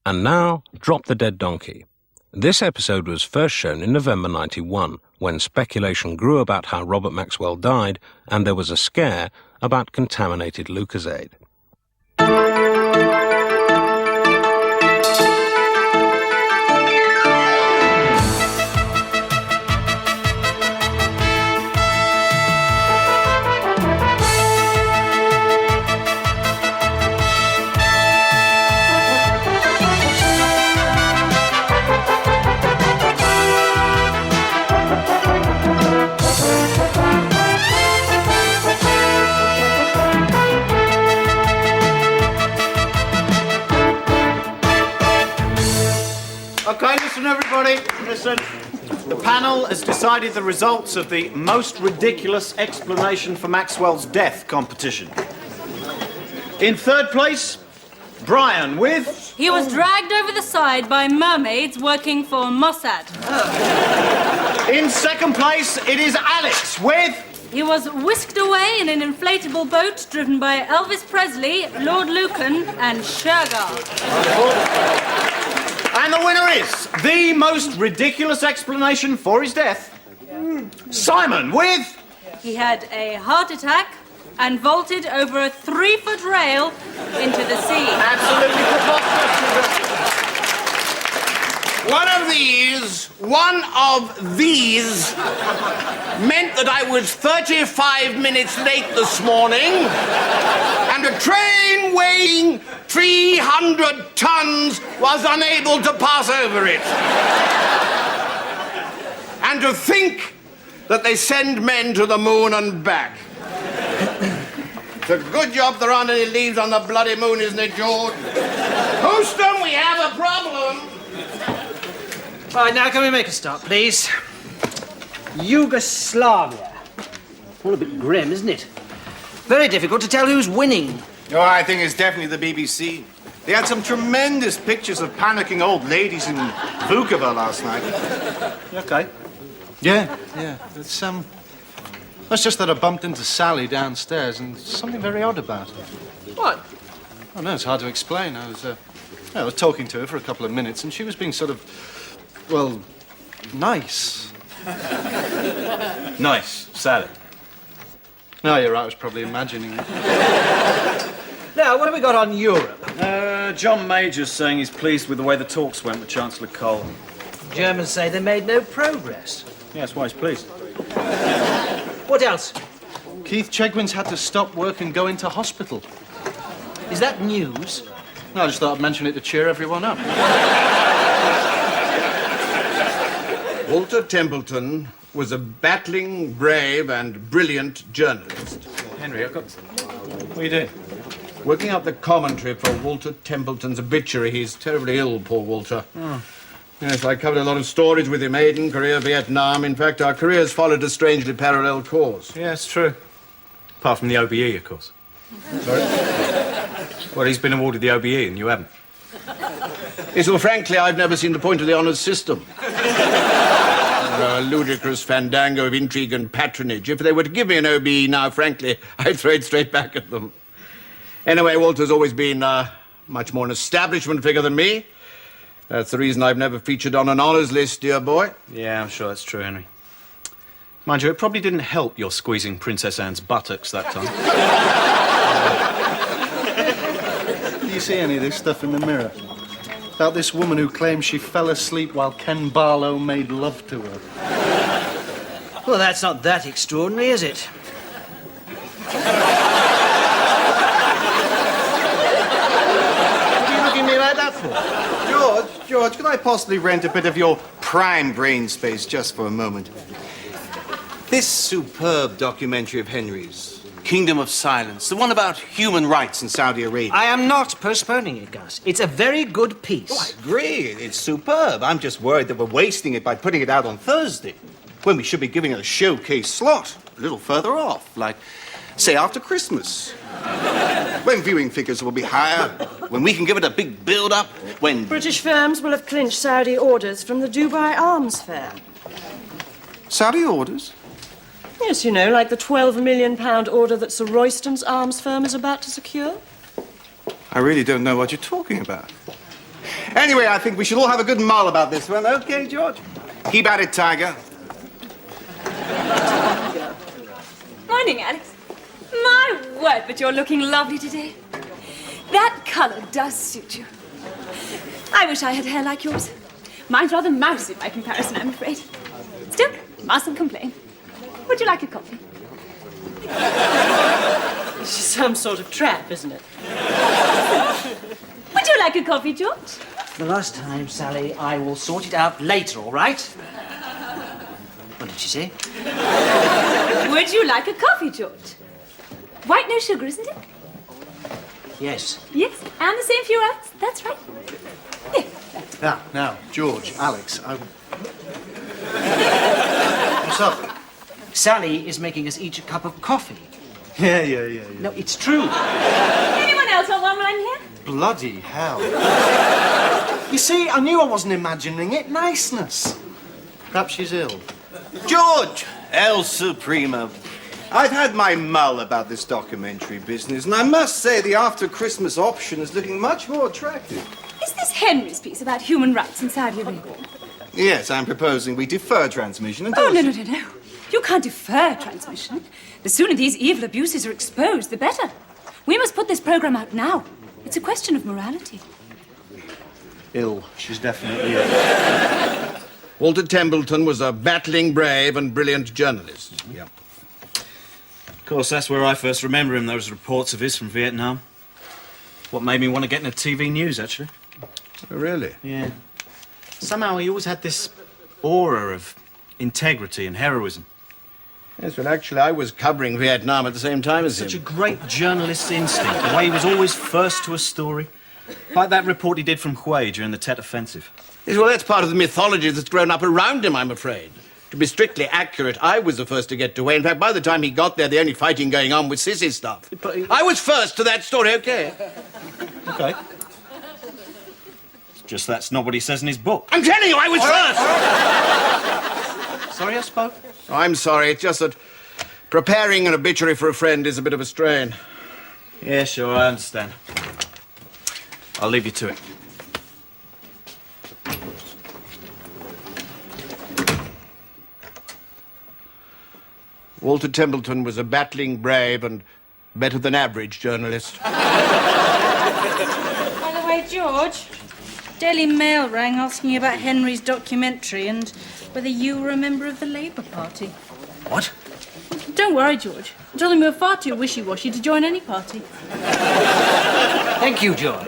And now, Drop the Dead Donkey. This episode was first shown in November 91, when speculation grew about how Robert Maxwell died, and there was a scare about contaminated Lucozade. Okay, listen everybody, listen. The panel has decided the results of the most ridiculous explanation for Maxwell's death competition. In third place, Brian with... He was dragged over the side by mermaids working for Mossad. In second place, it is Alex with... He was whisked away in an inflatable boat driven by Elvis Presley, Lord Lucan, and Shergar. And the winner is the most ridiculous explanation for his death, Simon with... He had a heart attack and vaulted over a 3-foot rail into the sea. Absolutely preposterous. One of these meant that I was 35 minutes late this morning, and a train weighing 300 tons was unable to pass over it. And to think that they send men to the moon and back. It's a good job there aren't any leaves on the bloody moon, isn't it, George? Houston, we have a problem. Right, now can we make a start, please? Yugoslavia. All a bit grim, isn't it? Very difficult to tell who's winning. Oh, I think it's definitely the BBC. They had some tremendous pictures of panicking old ladies in Vukovar last night. You okay? Yeah. It's just that I bumped into Sally downstairs and something very odd about her. What? Oh, no, it's hard to explain. I was talking to her for a couple of minutes and she was being sort of, well, nice. Nice, Sally. No, you're right, I was probably imagining it. Now, what have we got on Europe? John Major's saying he's pleased with the way the talks went with Chancellor Kohl. Germans say they made no progress. Yeah, that's why he's pleased. What else? Keith Chegwin's had to stop work and go into hospital. Is that news? No, I just thought I'd mention it to cheer everyone up. Walter Templeton was a battling, brave, and brilliant journalist. Henry, What are you doing? Working out the commentary for Walter Templeton's obituary. He's terribly ill, poor Walter. Oh. Yes, I covered a lot of stories with him. Aden, Korea, Vietnam. In fact, our careers followed a strangely parallel course. Yeah, it's true. Apart from the OBE, of course. Sorry? Well, he's been awarded the OBE and you haven't. Yes, well, frankly, I've never seen the point of the honours system. A ludicrous fandango of intrigue and patronage. If they were to give me an OBE now, frankly, I'd throw it straight back at them. Anyway, Walter's always been much more an establishment figure than me. That's the reason I've never featured on an honours list, dear boy. Yeah, I'm sure that's true, Henry. Mind you, it probably didn't help your squeezing Princess Anne's buttocks that time. Do you see any of this stuff in the Mirror? About this woman who claims she fell asleep while Ken Barlow made love to her. Well, that's not that extraordinary, is it? What are you looking at me like that for? George, could I possibly rent a bit of your prime brain space just for a moment? This superb documentary of Henry's, Kingdom of Silence, the one about human rights in Saudi Arabia. I am not postponing it, Gus. It's a very good piece. Oh, I agree. It's superb. I'm just worried that we're wasting it by putting it out on Thursday, when we should be giving it a showcase slot a little further off, like, say, after Christmas. When viewing figures will be higher, when we can give it a big build-up, when... British firms will have clinched Saudi orders from the Dubai Arms Fair. Saudi orders? Yes, you know, like the £12 million order that Sir Royston's arms firm is about to secure. I really don't know what you're talking about. Anyway, I think we should all have a good mull about this one. Okay, George? Keep at it, Tiger. Morning, Alex. My word, but you're looking lovely today. That colour does suit you. I wish I had hair like yours. Mine's rather mousy by comparison, I'm afraid. Still, mustn't complain. Would you like a coffee? This is some sort of trap, isn't it? Would you like a coffee, George? The last time, Sally, I will sort it out later, all right? What did she say? Would you like a coffee, George? White, no sugar, isn't it? Yes. Yes, and the same for you, Alex. That's right. Yeah. Now, George, Alex, What's up? Sally is making us each a cup of coffee. Yeah. No, it's true. Anyone else want one while I'm here? Bloody hell. You see, I knew I wasn't imagining it. Niceness. Perhaps she's ill. George, El Supremo. I've had my mull about this documentary business, and I must say the after-Christmas option is looking much more attractive. Is this Henry's piece about human rights in Saudi Arabia? Yes, I'm proposing we defer transmission until... Oh, no. You can't defer transmission. The sooner these evil abuses are exposed, the better. We must put this program out now. It's a question of morality. Ill. She's definitely ill. Walter Templeton was a battling, brave, and brilliant journalist. Yeah. Of course, that's where I first remember him, those reports of his from Vietnam. What made me want to get into TV news, actually. Oh, really? Yeah. Somehow he always had this aura of integrity and heroism. Yes, well, actually, I was covering Vietnam at the same time as him. Such a great journalist's instinct, the way he was always first to a story. Like that report he did from Hue during the Tet Offensive. Yes, well, that's part of the mythology that's grown up around him, I'm afraid. To be strictly accurate, I was the first to get to Hue. In fact, by the time he got there, the only fighting going on was Sissy stuff. But I was first to that story, okay? Okay. It's just that's not what he says in his book. I'm telling you, I was first! Sorry I spoke. Oh, I'm sorry, it's just that preparing an obituary for a friend is a bit of a strain. Yeah, sure, I understand. I'll leave you to it. Walter Templeton was a battling, brave, and better than average journalist. By the way, George, Daily Mail rang asking you about Henry's documentary and whether you were a member of the Labour Party. What? Don't worry, George. I told them you were far too wishy-washy to join any party. Thank you, Joy.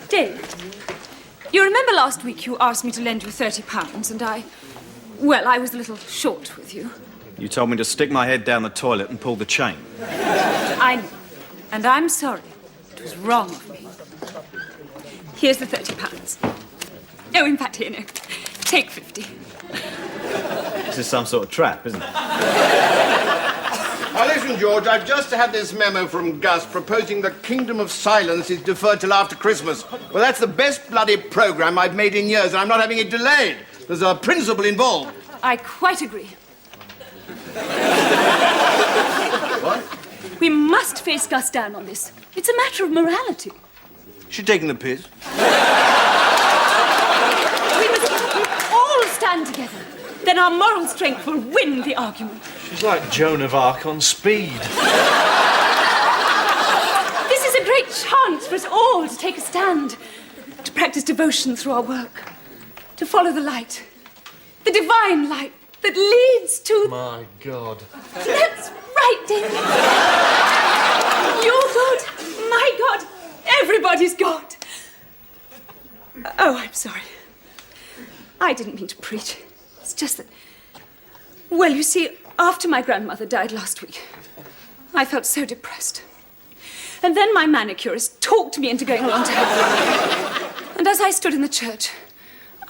Dave, you remember last week you asked me to lend you £30 and I was a little short with you. You told me to stick my head down the toilet and pull the chain. I know, and I'm sorry. It was wrong of me. Here's the £30. Oh, in fact, here, no. Take 50. This is some sort of trap, isn't it? Now listen, George, I've just had this memo from Gus proposing the Kingdom of Silence is deferred till after Christmas. Well, that's the best bloody programme I've made in years, and I'm not having it delayed. There's a principle involved. I quite agree. What? We must face Gus down on this. It's a matter of morality. She taking the piss? We must all stand together. Then our moral strength will win the argument. She's like Joan of Arc on speed. This is a great chance for us all to take a stand, to practice devotion through our work, to follow the light, the divine light that leads to... My God. That's right, David. You're God, my God, everybody's God. Oh, I'm sorry. I didn't mean to preach. It's just that... Well, you see, after my grandmother died last week, I felt so depressed. And then my manicurist talked me into going along to her. And as I stood in the church,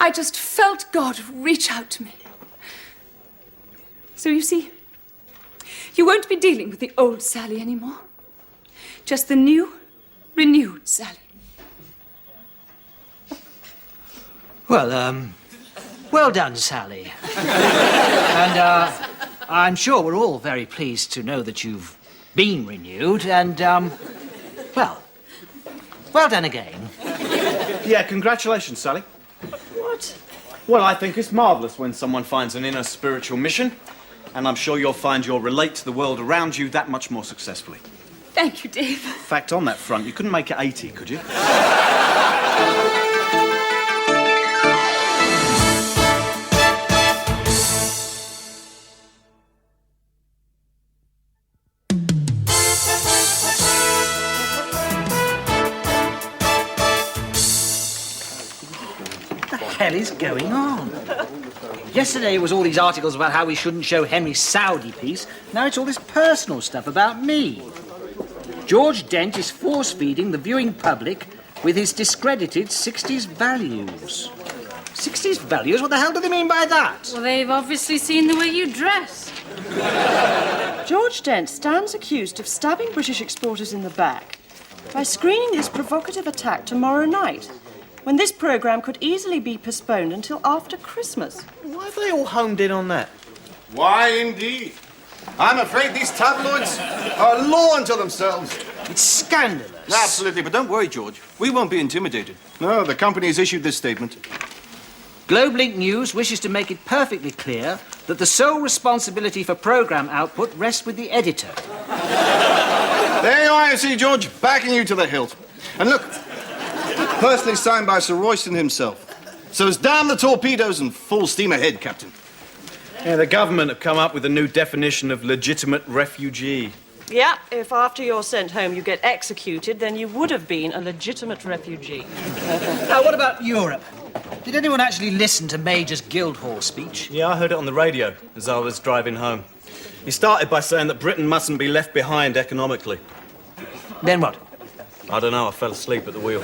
I just felt God reach out to me. So you see, you won't be dealing with the old Sally anymore. Just the new, renewed Sally. Well, well done, Sally. And, I'm sure we're all very pleased to know that you've been renewed, and, well done again. Yeah, congratulations, Sally. What? Well, I think it's marvellous when someone finds an inner spiritual mission, and I'm sure you'll find you'll relate to the world around you that much more successfully. Thank you, Dave. In fact, on that front, you couldn't make it 80, could you? What the hell is going on? Yesterday it was all these articles about how we shouldn't show Henry's Saudi piece. Now it's all this personal stuff about me. George Dent is force-feeding the viewing public with his discredited 60s values. 60s values? What the hell do they mean by that? Well, they've obviously seen the way you dress. George Dent stands accused of stabbing British exporters in the back by screening this provocative attack tomorrow night, when this programme could easily be postponed until after Christmas. Why have they all honed in on that? Why, indeed? I'm afraid these tabloids are a law unto themselves. It's scandalous. Absolutely, but don't worry, George. We won't be intimidated. No, the company has issued this statement. GlobeLink News wishes to make it perfectly clear that the sole responsibility for programme output rests with the editor. There you are, you see, George, backing you to the hilt. And look, personally signed by Sir Royston himself. So it's damn the torpedoes and full steam ahead, Captain. Yeah, the government have come up with a new definition of legitimate refugee. Yeah, if after you're sent home you get executed, then you would have been a legitimate refugee. Now, what about Europe? Did anyone actually listen to Major's Guildhall speech? Yeah, I heard it on the radio as I was driving home. He started by saying that Britain mustn't be left behind economically. Then what? I don't know, I fell asleep at the wheel.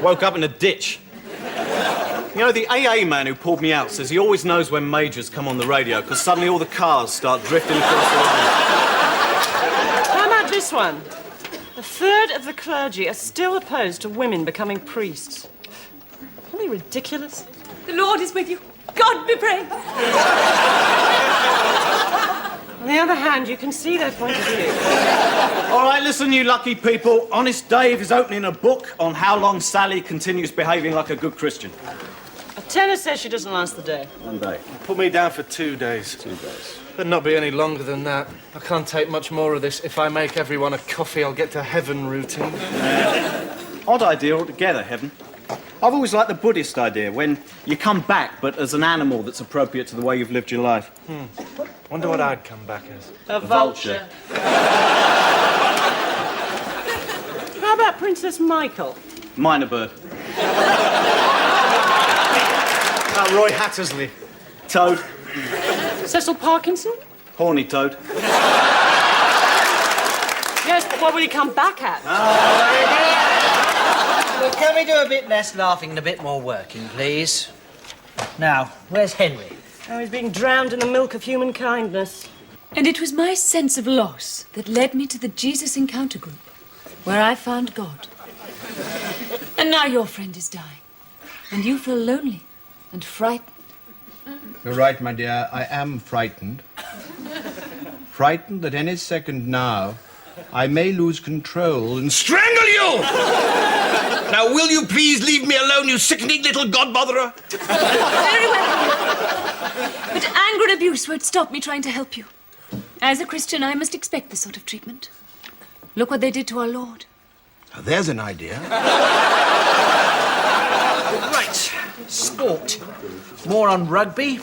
Woke up in a ditch. You know, the AA man who pulled me out says he always knows when majors come on the radio, because suddenly all the cars start drifting across the line. How about this one? A third of the clergy are still opposed to women becoming priests. Aren't they ridiculous? The Lord is with you. God be praised. On the other hand, you can see their point of view. All right, listen, you lucky people. Honest Dave is opening a book on how long Sally continues behaving like a good Christian. A tenor says she doesn't last the day. 1 day. Put me down for 2 days. 2 days. Better not be any longer than that. I can't take much more of this. If I make everyone a coffee, I'll get to heaven routine. Odd idea altogether, Heaven. I've always liked the Buddhist idea, when you come back, but as an animal that's appropriate to the way you've lived your life. Wonder what I'd come back as. A vulture. How about Princess Michael? Minor bird. Roy Hattersley. Toad. Cecil Parkinson? Horny toad. Yes, but what will he come back at? Well, can we do a bit less laughing and a bit more working, please? Now, where's Henry? Oh, he's being drowned in the milk of human kindness. And it was my sense of loss that led me to the Jesus Encounter Group, where I found God. And now your friend is dying, and you feel lonely and frightened. You're right, my dear. I am frightened. Frightened that any second now I may lose control and strangle you! Now, will you please leave me alone, you sickening little godbotherer? Very well. But anger and abuse won't stop me trying to help you. As a Christian, I must expect this sort of treatment. Look what they did to our Lord. Now, there's an idea. Right, sport. More on rugby.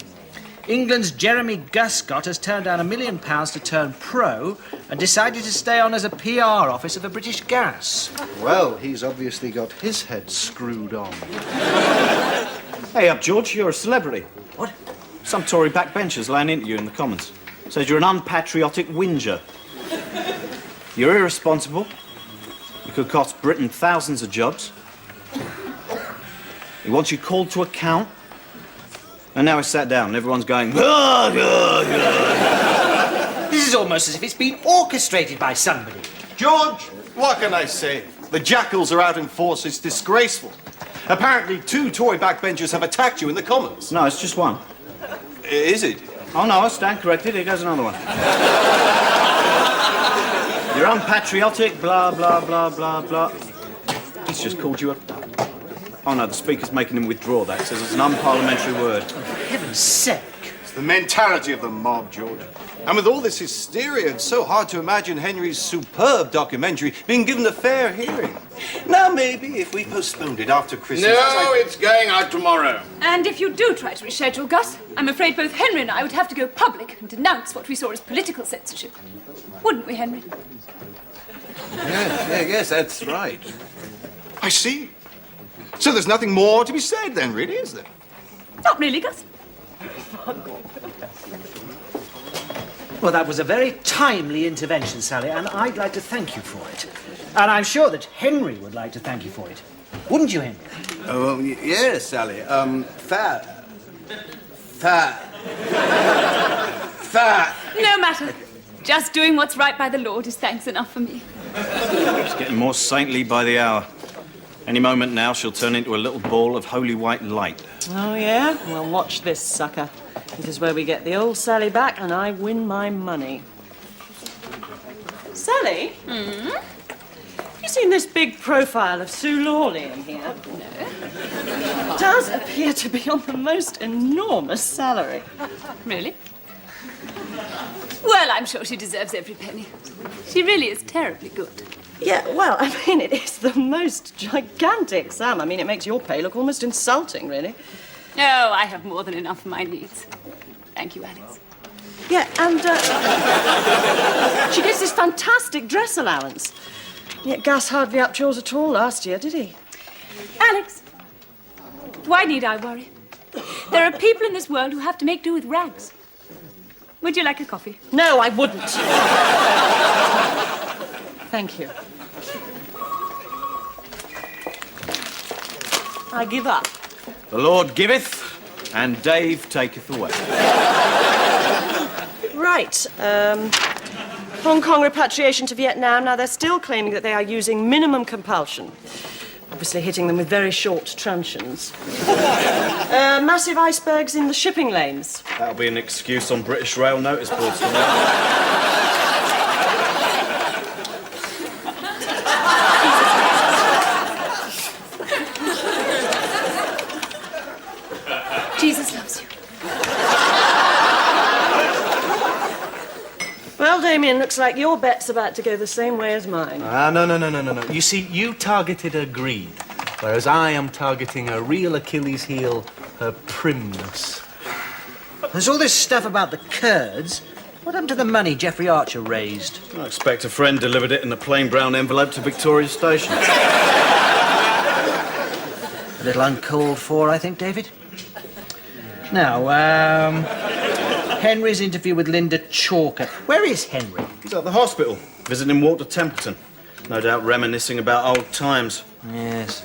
England's Jeremy Guscott has turned down £1 million to turn pro and decided to stay on as a PR officer for British Gas. Well, he's obviously got his head screwed on. Hey up, George, you're a celebrity. What? Some Tory backbenchers laying into you in the Commons. Says you're an unpatriotic whinger. You're irresponsible. You could cost Britain thousands of jobs. He wants you called to account. And now he's sat down and everyone's going, This is almost as if it's been orchestrated by somebody. George, what can I say? The jackals are out in force. It's disgraceful. Apparently, 2 Tory backbenchers have attacked you in the Commons. No, it's just one. Is it? Oh, no, I stand corrected. Here goes another one. You're unpatriotic, blah, blah, blah, blah, blah. He's just called you a... Oh, no, the Speaker's making him withdraw that. Says it's an unparliamentary word. For heaven's sake. It's the mentality of the mob, George. And with all this hysteria, it's so hard to imagine Henry's superb documentary being given a fair hearing. Now, maybe if we postponed it after Christmas... No, it's going out tomorrow. And if you do try to reschedule, Gus, I'm afraid both Henry and I would have to go public and denounce what we saw as political censorship. Wouldn't we, Henry? Yes, that's right. I see. So there's nothing more to be said then, really, is there? Not really, Gus. Well, that was a very timely intervention, Sally, and I'd like to thank you for it. And I'm sure that Henry would like to thank you for it. Wouldn't you, Henry? Oh, yes, Sally. Fat. No matter. Just doing what's right by the Lord is thanks enough for me. She's getting more saintly by the hour. Any moment now, she'll turn into a little ball of holy white light. Oh, yeah? Well, watch this, sucker. This is where we get the old Sally back and I win my money. Sally? Have you seen this big profile of Sue Lawley in here? No. It does appear to be on the most enormous salary. Really? Well, I'm sure she deserves every penny. She really is terribly good. Yeah, well, I mean, it is the most gigantic sum. I mean, it makes your pay look almost insulting, really. Oh, I have more than enough for my needs. Thank you, Alex. Yeah, and she gets this fantastic dress allowance. Yet Gus hardly upped yours at all last year, did he? Alex, why need I worry? There are people in this world who have to make do with rags. Would you like a coffee? No, I wouldn't. Thank you. I give up. The Lord giveth, and Dave taketh away. Right. Hong Kong repatriation to Vietnam. Now, they're still claiming that they are using minimum compulsion. Obviously hitting them with very short truncheons. Massive icebergs in the shipping lanes. That'll be an excuse on British Rail notice boards tonight. Jesus loves you. Well, Damien, looks like your bet's about to go the same way as mine. No. You see, you targeted her greed, whereas I am targeting her real Achilles heel, her primness. There's all this stuff about the Kurds. What happened to the money Geoffrey Archer raised? I expect a friend delivered it in a plain brown envelope to Victoria Station. A little uncalled for, I think, David. Now, Henry's interview with Linda Chalker. Where is Henry? He's at the hospital, visiting Walter Templeton. No doubt reminiscing about old times. Yes.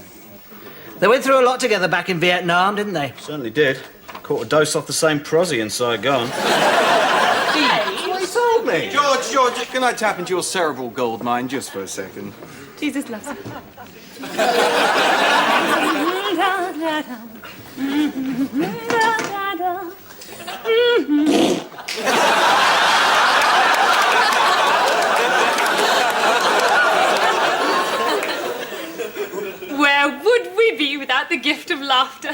They went through a lot together back in Vietnam, didn't they? Certainly did. Caught a dose off the same prosy in Saigon. What he told me. George, can I tap into your cerebral gold mine just for a second? Jesus loves you. Where would we be without the gift of laughter?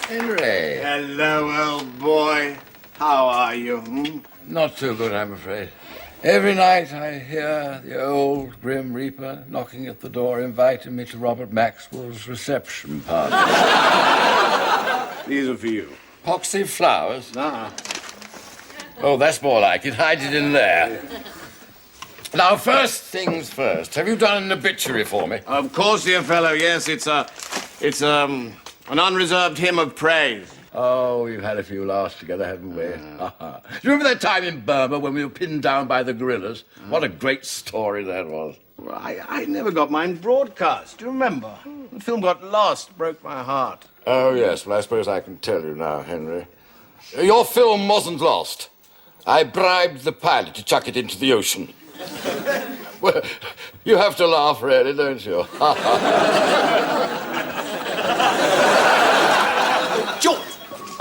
Henry. Hello, old boy. How are you? Not too good, I'm afraid. Every night I hear the old Grim Reaper knocking at the door, inviting me to Robert Maxwell's reception party. These are for you. Poxy flowers? Oh, that's more like it. Hide it in there. Now, first things first. Have you done an obituary for me? Of course, dear fellow, yes, it's an unreserved hymn of praise. Oh, we've had a few laughs together, haven't we? Do you remember that time in Burma when we were pinned down by the guerrillas? What a great story that was. Well, I never got mine broadcast. Do you remember? The film got lost, broke my heart. Oh, yes. Well, I suppose I can tell you now, Henry. Your film wasn't lost. I bribed the pilot to chuck it into the ocean. Well, you have to laugh, really, don't you?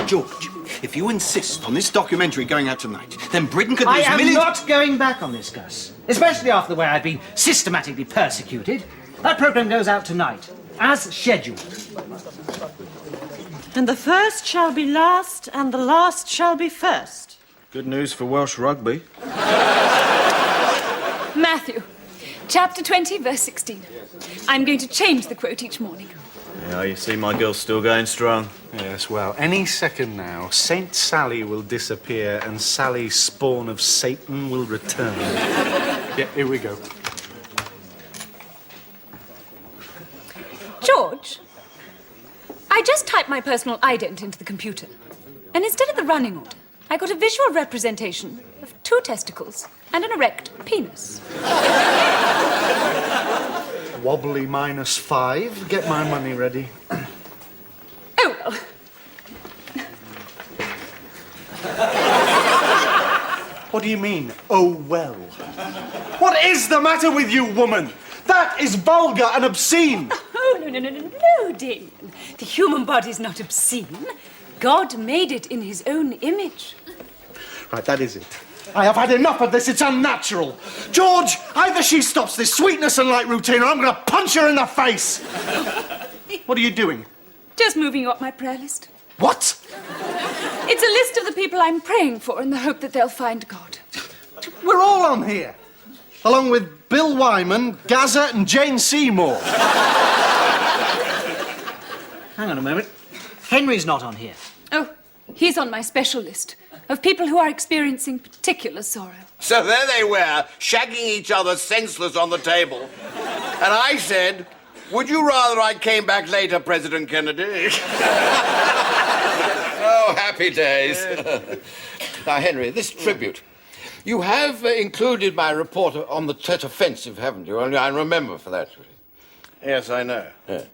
George, if you insist on this documentary going out tonight, then Britain could I lose am millions... not going back on this, Gus. Especially after the way I've been systematically persecuted. That programme goes out tonight, as scheduled. And the first shall be last, and the last shall be first. Good news for Welsh rugby. Matthew, chapter 20, verse 16. I'm going to change the quote each morning. Yeah, you see, my girl's still going strong. Yes, well, any second now, Saint Sally will disappear and Sally, spawn of Satan, will return. Yeah, here we go. George, I just typed my personal ident into the computer. And instead of the running order, I got a visual representation of 2 testicles and an erect penis. Wobbly -5. Get my money ready. Oh, well. What do you mean, oh well? What is the matter with you, woman? That is vulgar and obscene. Oh, no, Damien. The human body is not obscene. God made it in his own image. Right, that is it. I have had enough of this. It's unnatural. George, either she stops this sweetness and light routine or I'm going to punch her in the face. What are you doing? Just moving you up my prayer list. What? It's a list of the people I'm praying for in the hope that they'll find God. We're all on here. Along with Bill Wyman, Gaza and Jane Seymour. Hang on a moment. Henry's not on here. Oh, he's on my special list of people who are experiencing particular sorrow. So there they were, shagging each other senseless on the table. And I said, would you rather I came back later, President Kennedy? Oh, happy days. Now, Henry, this tribute. You have included my report on the Tet Offensive, haven't you? I remember for that. Yes, I know. Yeah.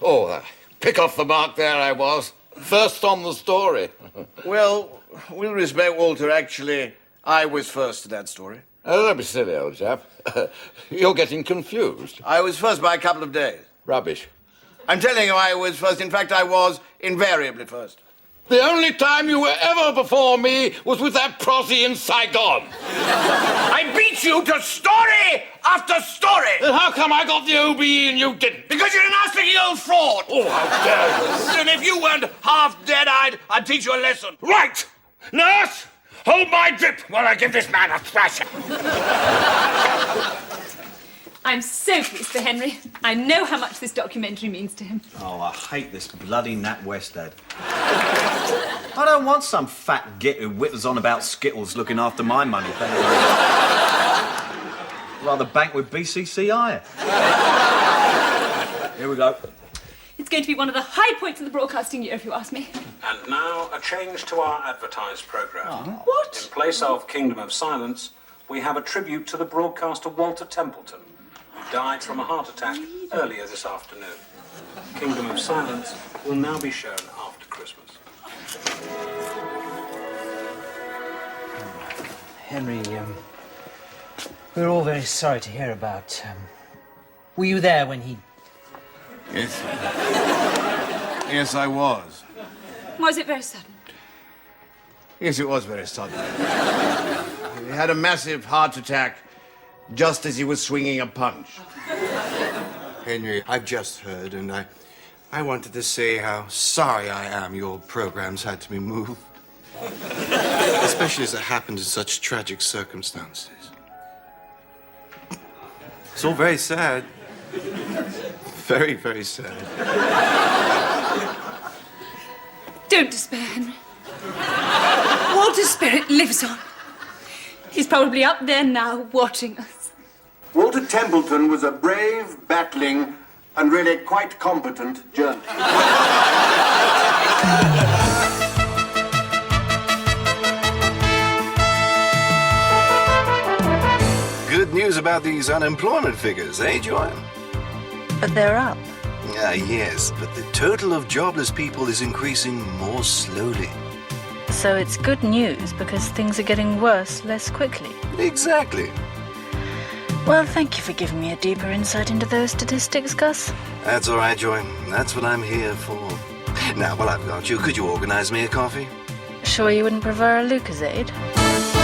Oh, pick off the mark there I was. First on the story. Well, with respect, Walter, actually, I was first to that story. Oh, don't be silly, old chap. You're getting confused. I was first by a couple of days. Rubbish. I'm telling you I was first. In fact, I was invariably first. The only time you were ever before me was with that prosy in Saigon. I beat you to story after story! Then how come I got the OBE and you didn't? Because you're an ass-picking old fraud! Oh, how dare you! And if you weren't half dead-eyed, I'd teach you a lesson. Right! Nurse, hold my drip while I give this man a thrashing. I'm so pleased for Henry. I know how much this documentary means to him. Oh, I hate this bloody Nat West ad. I don't want some fat git who whittles on about Skittles looking after my money. Rather bank with BCCI. Here we go. It's going to be one of the high points of the broadcasting year, if you ask me. And now a change to our advertised programme. What? In place of Kingdom of Silence, we have a tribute to the broadcaster Walter Templeton, who died from a heart attack earlier this afternoon. Kingdom of Silence will now be shown after Christmas. Henry, we're all very sorry to hear about... were you there when he... Yes. Yes, I was. Was it very sudden? Yes, it was very sudden. He had a massive heart attack just as he was swinging a punch. Henry, I've just heard, and I wanted to say how sorry I am your programs had to be moved. Especially as it happened in such tragic circumstances. It's all very sad. Very, very sad. Don't despair, Henry. Walter's spirit lives on. He's probably up there now watching us. Walter Templeton was a brave, battling, and really quite competent journalist. Good news about these unemployment figures, eh, Joanne? But they're up. Yes, but the total of jobless people is increasing more slowly. So it's good news because things are getting worse less quickly. Exactly. Well, thank you for giving me a deeper insight into those statistics, Gus. That's all right, Joy. That's what I'm here for. Now, while I've got you, could you organize me a coffee? Sure you wouldn't prefer a Lucozade?